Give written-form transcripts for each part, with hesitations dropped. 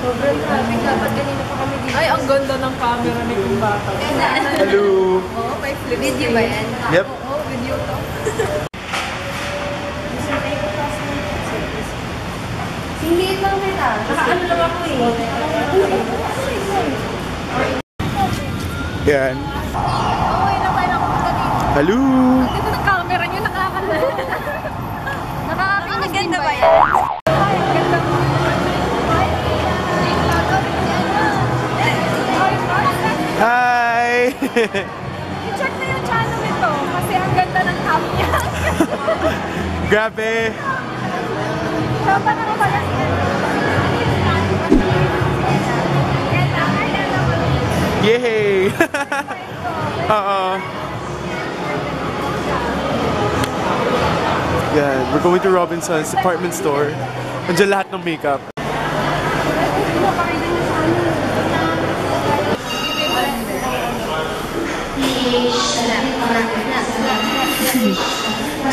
Sobrang traffic. Dapat kanina pa kami dito. Ay, ang ganda ng camera ni Kung Bata. Hello! Oo, may flip. Video ba yan? Yep. Oo, video to. Singit lang kita. Nakaano lang ako eh. Yan. Okay lang tayo nakapunta dito. Hello! Ang ganda ng camera nyo, nakakalawa. Nakakaganda ba yan? Ay, ang ganda mo. Hi! I-check na yung channel nito kasi ang ganda ng cam niya. Grabe! Tropa na ko pala siya. Yay! Oo. Yan, we're going to Robinson's department store. Nandiyan lahat ng makeup.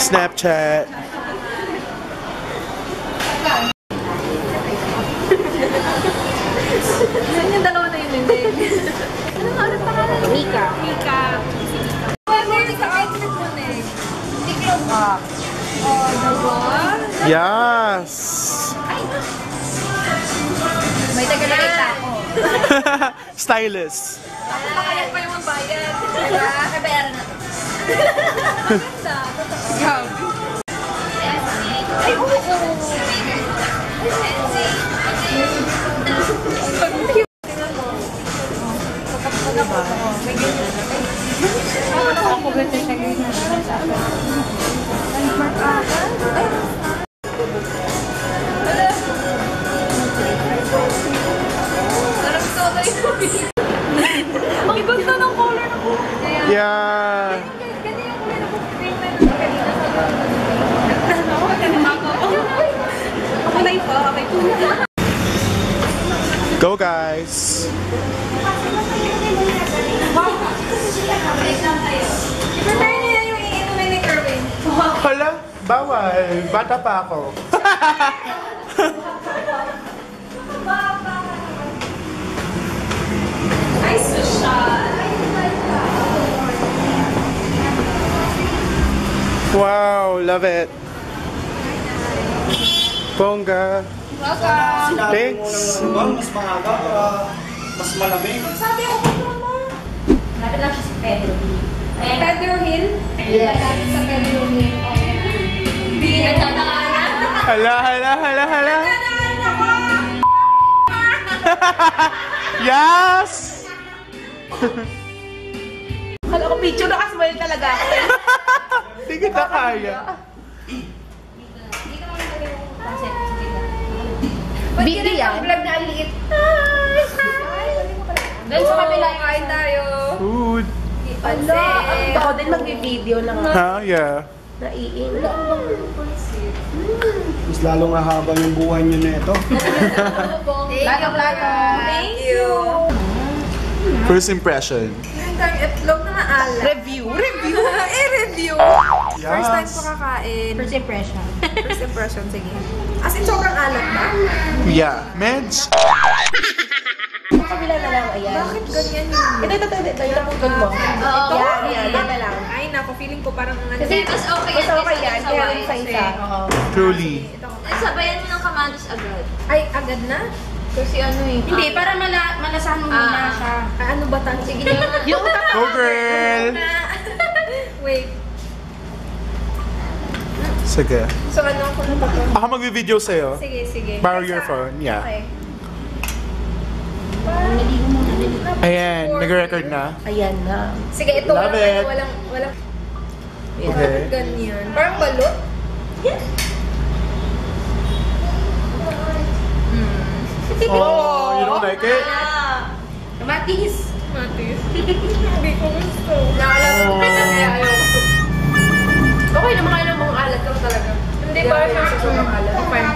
Snapchat. Yan yung dalawa na yun, hindi. Ano nga ulit pangalan? Mika. Mika. Pwede sa outfit mo, Nek. TikTok ka. Oh, diba? Yes! May tagalagay pa ako. Stylist. Nakayag pa yung bayad. Diba? Kabayaran na to. Maganda. Totoo. Grabe. Ay, oo. Ang ganda ng color ng buhok. Yeah. Ganda yung kulay ng buhok. Ako na ito. Okay po. Go guys! I-prepare niyo na yung iinumin ni Kerwin. Hala, bawal. Bata pa ako. Ay, social. Wow, love it. Bongga. Welcome. Thanks. Mas maaga para mas malamig. Sabi ako pa naman. Lapit lang siya sa Pedro Hill. Pedro Hill? Yes. Lapit sa Pedro Hill. Hindi nagtatakanan. Hala, hala, hala, hala. Nagtatakanan ako! Yes! Kala ko picture na kasmile talaga ako. Hindi kita kaya. Video yan? Vlog na ang liit. Doon sa kabila kain tayo. Food. Ala, ako din mag-video lang ako. Ha? Yeah. Naiin. Mas lalong hahaba yung buhay niyo na ito. Thank you. First impression. Yung tayong itlog na maalat. Review. Review. Review. Yes. First time ko kakain. First impression. First impression, sige. As in, sobrang alat ba? Yeah. Meds. Kabila na lang, ayan. Bakit ganyan yun? Ito yung naputol mo. Oo. Yan na lang. Ay, naku, feeling ko parang Kasi mas okay yan. Mas okay yan. Kaya sa isa. Truly. Sabayan mo ng kamatis agad. Ay, agad na? Kasi ano eh. Hindi, para malasahan mo muna siya. Ano ba tan? Sige na. Yung Go girl! Wait. Sige. So, ano ako na ba to? Ako mag-video sa'yo. Sige, sige. Borrow your phone. Yeah. Okay. Ayan. Nag-record na. Ayan na. Sige, ito Love walang, it. walang, Okay. ganyan. Parang balot? Oh, you don't like it? Kamatis. Matis. Hindi ko gusto. Naalala ko na ayaw ko. Okay naman kayo ng mga alat lang talaga. Hindi ba siya sa sobrang alat? Fine.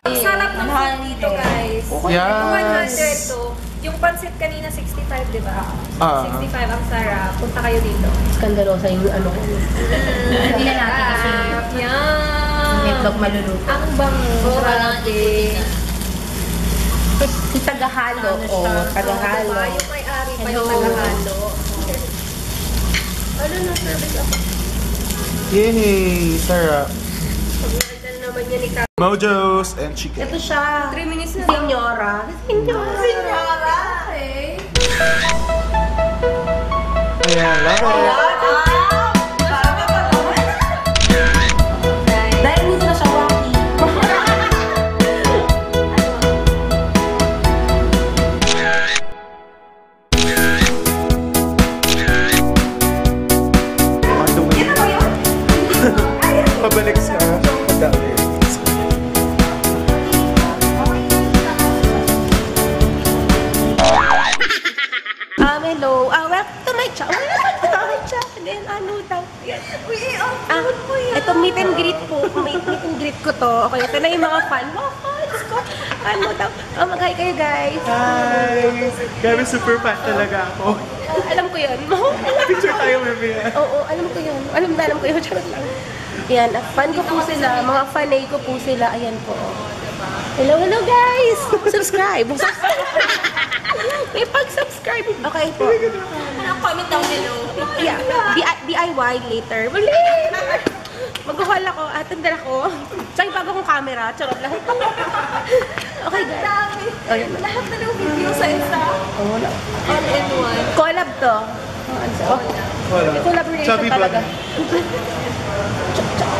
Ang sarap ng food dito, guys. Yes. 100 to. Yung pansit kanina 65, di ba? Ah. 65 ang sarap. Punta kayo dito. Skandalosa yung ano ko. Hindi na natin kasi Yan. itlog maluluto. Ang bango. Wala nga Grabe. Si Tagahalo. Oh, Tagahalo. Yung may-ari pa Hello. yung naghahalo. Ano na, service ako. Yay! Sarap. Pag-order naman yan ni Kat. Mojos and chicken. Ito siya. 3 minutes na. Senyora. Senyora! Okay. Ayan, love it. Dahil dito na siya waki. On the way. Pabalik sa pagdami. Hello. Welcome to my channel. Welcome to my channel. Ano daw? Yan. Food mo yan. Ito meet and greet po. Meet and greet ko to. Okay, ito na yung mga fan. Mga fans ko. Ano daw? Mag-hi kayo guys. Hi! Grabe, super fan talaga ako. Alam ko yun. Picture tayo, mamaya. Oo, alam ko yun. Alam ko yun. Charot lang. Yan, fan ko po sila. Mga fanay ko po sila. Ayan po. Hello, hello guys! Subscribe! May pag-subscribe. Okay po. Comment down below. Yeah. DIY later. Mali! Mag-haul ako. Atandal ako. Tsaka yung bago kong camera. Charot lang. Okay guys. Dami. Oh, yan. Lahat na ng video sa Insta. Oh, wala. All in one. Collab to. Oh, Wala. collaboration Chubby talaga. bunny.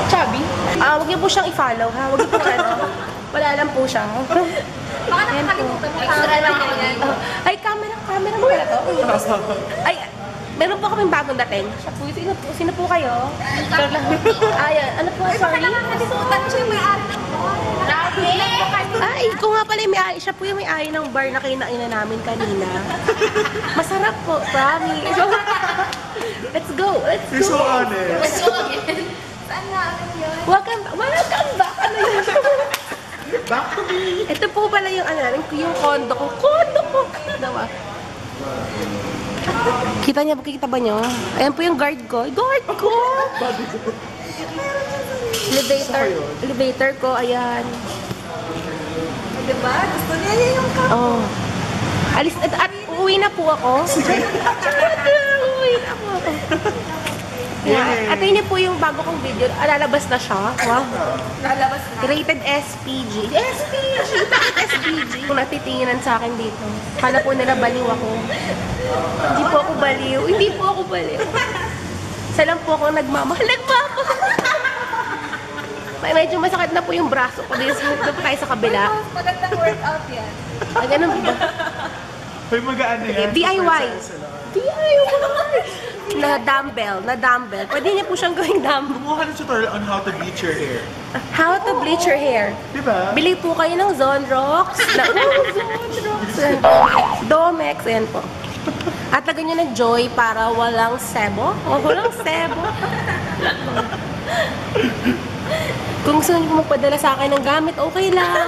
Chubby? Huwag niyo po siyang i-follow ha. Huwag niyo po ano. Wala lang po siya. Baka nakakalimutan mo. Extra lang yan. Ay, camera mo pala to. Ay, meron po kaming bagong dating. Siya po, sino po kayo? Sure lang. Ayan, ano po, sorry? Nakakalimutan mo siya yung may-ari ng Ay, ko nga pala yung may-ari. Siya po yung may-ari ng bar na kinainan namin kanina. Masarap po, promise. Let's go, let's You're so go. honest. Saan nga? Ano yun? Welcome back. Ano yun? Back to me. Ito po pala yung yung condo ko. Condo ko! Dawa. Kita ba nyo? Ayan po yung guard ko. Guard ko! Elevator ko, ayan. Diba? Gusto niya yun yung Oh. Alis, at uuwi na po ako. Uuwi na po ako. Yeah. At yun po yung bago kong video. Lalabas na siya. Wow. lalabas na. Rated SPG. Bakit SPG? Kung natitinginan sa akin dito. Kala po nila baliw ako. Hindi po ako baliw. Isa lang po ako nagmamahal. Medyo masakit na po yung braso ko. Dito tayo sa kabila. Magandang workout yan. Ay, ganun ba? May magaan na yan. DIY. Na dumbbell. Pwede niya po siyang gawing dumbbell. Kumuha ng tutorial on how to bleach your hair. How to bleach your hair. Diba? Bili po kayo ng Zonrox. Domex. Ayan po. At lagyan nyo ng Joy para walang sebo. Walang sebo. Kung gusto nyo magpadala sa akin ng gamit, okay lang.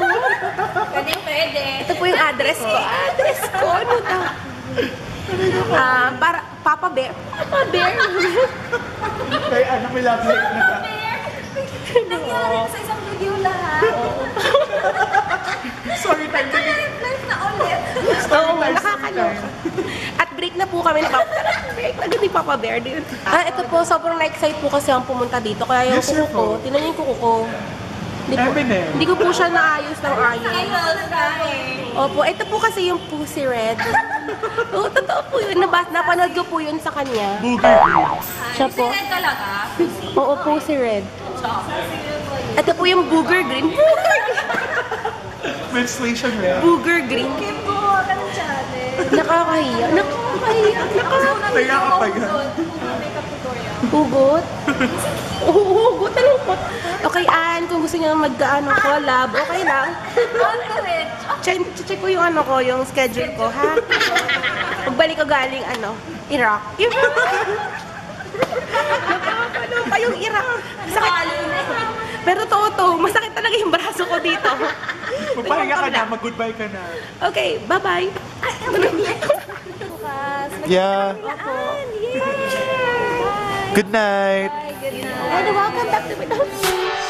Pwede. Ito po yung address ko. Ano daw? Para Papa Bear. Kaya ano, may love life na ka. Nangyari na sa isang video lahat. Sorry, time to be. Live na ulit. Oo, nakakaloka. At break na po kami ni Papa. Break na ni Papa Bear din. Ito po, sobrang na-excite po kasi ang pumunta dito. Kaya yung Yes, sir kuko ko, po. tinan niyo yung kuko ko. Eminent. Hindi ko po siya naayos ng ayos. Ayos. Opo, ito po kasi yung Pussy Red. Oo, totoo po yun. Napanood ko po yun sa kanya. Booger. Siya po. Sinet talaga. Oo, Pussy Red. Ito po yung Booger Green. Menstruation red. Booger Green. Gumawa ka ng challenge. Nakakahiya. Kaya kapag Makeup tutorial. Hugot? Hugot na lungkot. Okay, Ann, kung gusto niyo mag-collab, okay lang. On to it. Check ko yung yung schedule ko, ha? Pagbalik ko galing, Iraq. Ano pa yung Iraq? Sakit. Pero totoo, masakit talaga yung braso ko dito. Magpahinga ka na, mag-goodbye ka na. Okay, bye-bye. Bukas. Yeah. Opo. Good night. Good night. And welcome back to my house.